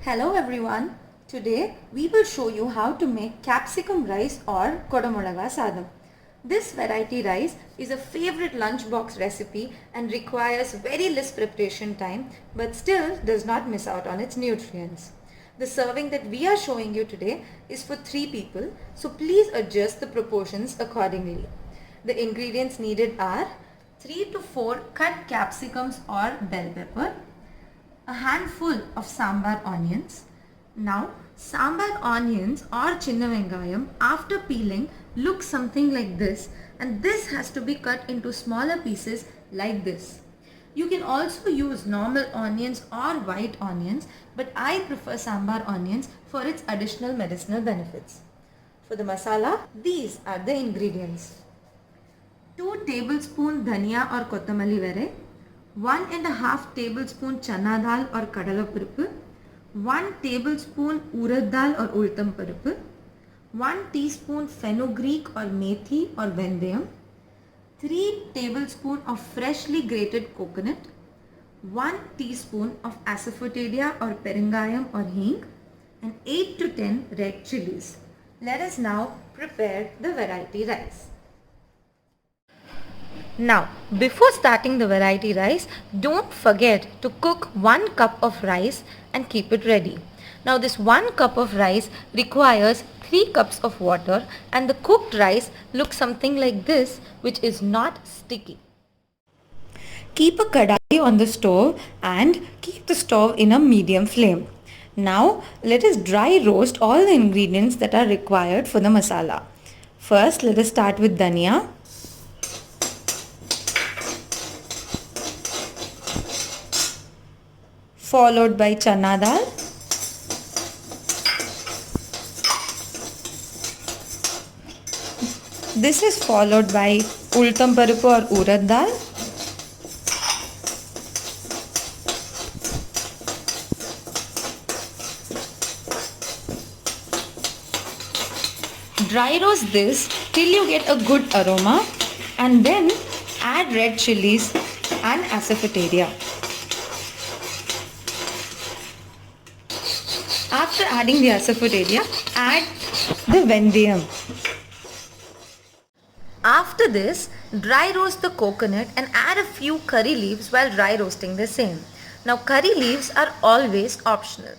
Hello everyone. Today we will show you how to make capsicum rice or kodamolaga sadam. This variety rice is a favorite lunchbox recipe and requires very less preparation time but still does not miss out on its nutrients. The serving that we are showing you today is for 3 people, so please adjust the proportions accordingly. The ingredients needed are 3 to 4 cut capsicums or bell pepper, a handful of sambar onions. Now, sambar onions or chinna vengayam after peeling look something like this, and this has to be cut into smaller pieces like this. You can also use normal onions or white onions, but I prefer sambar onions for its additional medicinal benefits. For the masala, these are the ingredients. 2 tablespoon dhania or kottamalli vere, 1.5 tablespoon chana dal or kadala paruppu, 1 tablespoon urad dal or ultam paruppu, 1 teaspoon fenugreek or methi or vendayam, 3 tablespoon of freshly grated coconut, 1 teaspoon of asafoetida or perengayam or hing, and 8 to 10 red chilies. Let us now prepare the variety rice. Now, before starting the variety rice, don't forget to cook 1 cup of rice and keep it ready. Now, this 1 cup of rice requires 3 cups of water, and the cooked rice looks something like this, which is not sticky. Keep a kadai on the stove and keep the stove in a medium flame. Now, let us dry roast all the ingredients that are required for the masala. First, let us start with dhania. Followed by chana dal, this is followed by ultam paruppu or urad dal, dry roast this till you get a good aroma and then add red chilies and asafoetida. After adding the asafoetida, add the vendayam. After this, dry roast the coconut and add a few curry leaves while dry roasting the same. Now, curry leaves are always optional.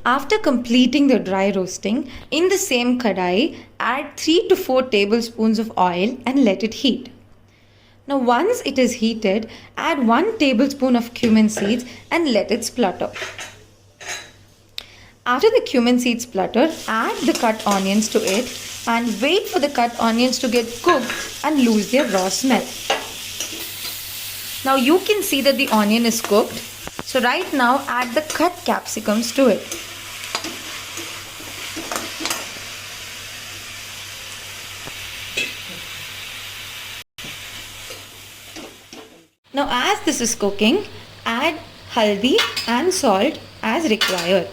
After completing the dry roasting, in the same kadai, add 3 to 4 tablespoons of oil and let it heat. Now, once it is heated, add 1 tablespoon of cumin seeds and let it splutter. After the cumin seeds splutter, add the cut onions to it and wait for the cut onions to get cooked and lose their raw smell. Now you can see that the onion is cooked. So right now add the cut capsicums to it. Now as this is cooking, add haldi and salt as required.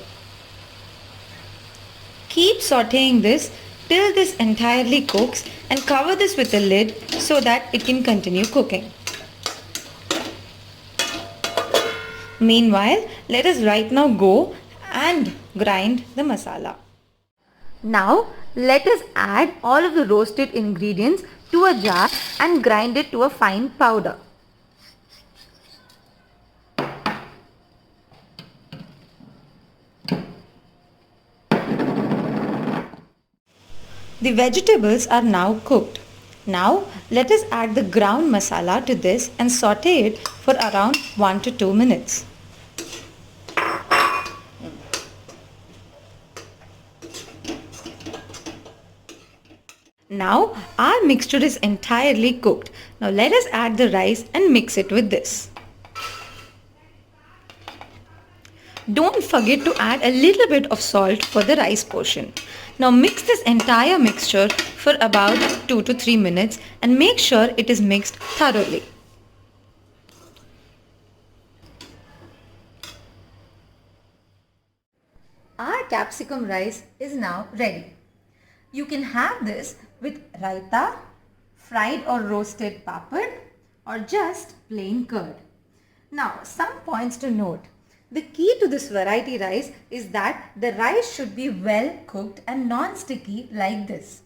Keep sauteing this till this entirely cooks and cover this with a lid so that it can continue cooking. Meanwhile, let us right now go and grind the masala. Now, let us add all of the roasted ingredients to a jar and grind it to a fine powder. The vegetables are now cooked. Now let us add the ground masala to this and saute it for around 1 to 2 minutes. Now our mixture is entirely cooked. Now let us add the rice and mix it with this. Don't forget to add a little bit of salt for the rice portion. Now mix this entire mixture for about 2 to 3 minutes and make sure it is mixed thoroughly. Our capsicum rice is now ready. You can have this with raita, fried or roasted papad, or just plain curd. Now, some points to note. The key to this variety rice is that the rice should be well cooked and non-sticky like this.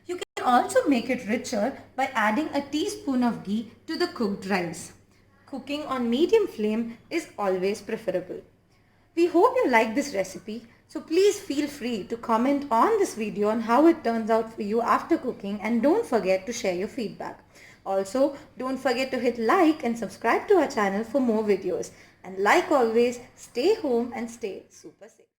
You can also make it richer by adding a teaspoon of ghee to the cooked rice. Cooking on medium flame is always preferable. We hope you like this recipe, so please feel free to comment on this video on how it turns out for you after cooking, and don't forget to share your feedback. Also, don't forget to hit like and subscribe to our channel for more videos. And like always, stay home and stay super safe.